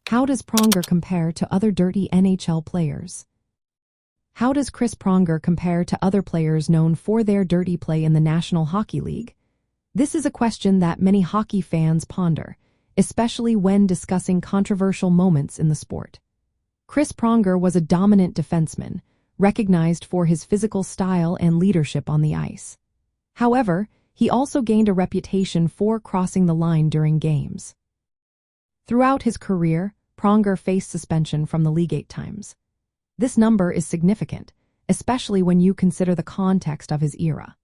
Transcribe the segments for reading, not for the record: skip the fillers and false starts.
How does Pronger compare to other dirty NHL players? How does Chris Pronger compare to other players known for their dirty play in the National Hockey League? This is a question that many hockey fans ponder, especially when discussing controversial moments in the sport. Chris Pronger was a dominant defenseman, recognized for his physical style and leadership on the ice. However, he also gained a reputation for crossing the line during games. Throughout his career, Pronger faced suspension from the league 8 times. This number is significant, especially when you consider the context of his era.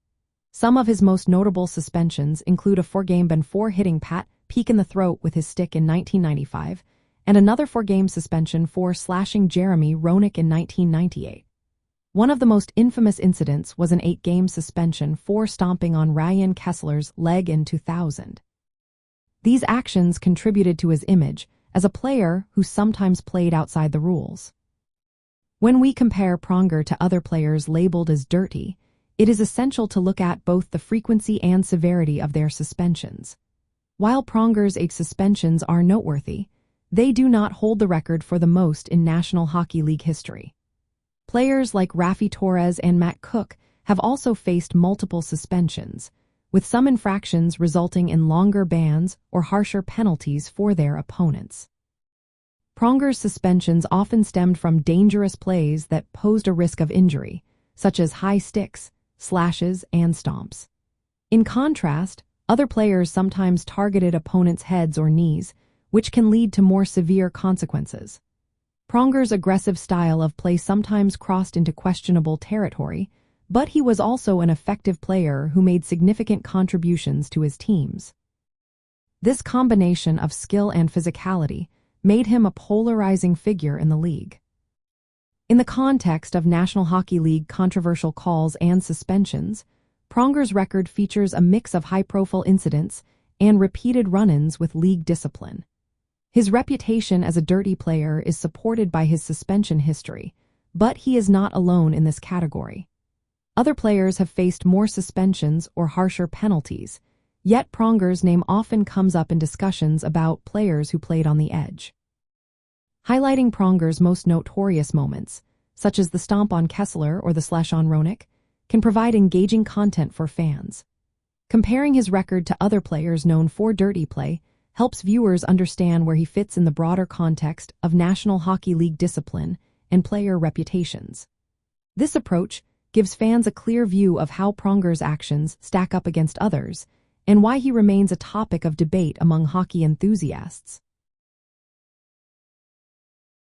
Some of his most notable suspensions include a 4-game ban for hitting Pat Peake in the throat with his stick in 1995, and another 4-game suspension for slashing Jeremy Roenick in 1998. One of the most infamous incidents was an 8-game suspension for stomping on Ryan Kesler's leg in 2000. These actions contributed to his image as a player who sometimes played outside the rules. When we compare Pronger to other players labeled as dirty, it is essential to look at both the frequency and severity of their suspensions. While Pronger's 8 suspensions are noteworthy, they do not hold the record for the most in National Hockey League history. Players like Raffi, Torres, and Cooke have also faced multiple suspensions, with some infractions resulting in longer bans or harsher penalties for their opponents. Pronger's suspensions often stemmed from dangerous plays that posed a risk of injury, such as high sticks, slashes, and stomps. In contrast, other players sometimes targeted opponents' heads or knees, which can lead to more severe consequences. Pronger's aggressive style of play sometimes crossed into questionable territory, but he was also an effective player who made significant contributions to his teams. This combination of skill and physicality made him a polarizing figure in the league. In the context of National Hockey League controversial calls and suspensions, Pronger's record features a mix of high-profile incidents and repeated run-ins with league discipline. His reputation as a dirty player is supported by his suspension history, but he is not alone in this category. Other players have faced more suspensions or harsher penalties, yet Pronger's name often comes up in discussions about players who played on the edge. Highlighting Pronger's most notorious moments, such as the stomp on Kesler or the slash on Roenick, can provide engaging content for fans. Comparing his record to other players known for dirty play helps viewers understand where he fits in the broader context of National Hockey League discipline and player reputations. This approach gives fans a clear view of how Pronger's actions stack up against others, and why he remains a topic of debate among hockey enthusiasts.